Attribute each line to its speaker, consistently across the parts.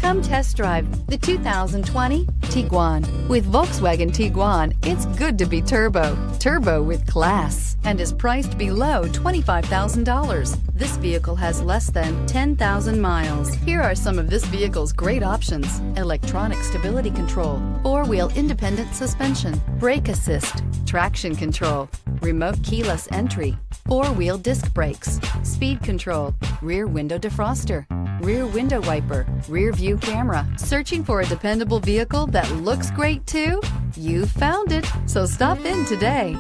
Speaker 1: Come test drive the 2020 Tiguan. With Volkswagen Tiguan, it's good to be turbo. Turbo with class, and is priced below $25,000. This vehicle has less than 10,000 miles. Here are some of this vehicle's great options: electronic stability control, four-wheel independent suspension, brake assist, traction control, remote keyless entry, four-wheel disc brakes, speed control, rear window defroster, rear window wiper, rear view camera. Searching for a dependable vehicle that looks great too? You found it, so stop in today.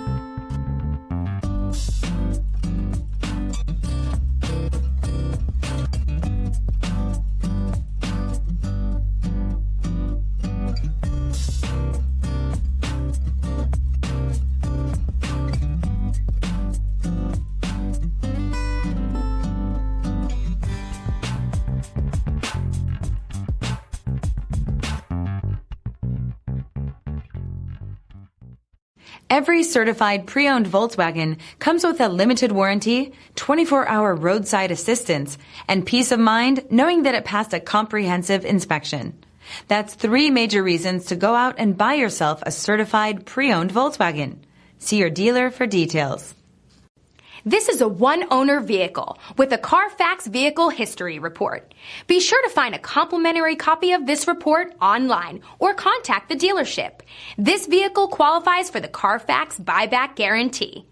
Speaker 2: Every certified pre-owned Volkswagen comes with a limited warranty, 24-hour roadside assistance, and peace of mind knowing that it passed a comprehensive inspection. That's 3 major reasons to go out and buy yourself a certified pre-owned Volkswagen. See your dealer for details.
Speaker 3: This is a one-owner vehicle with a CARFAX Vehicle History Report. Be sure to find a complimentary copy of this report online or contact the dealership. This vehicle qualifies for the CARFAX Buyback Guarantee.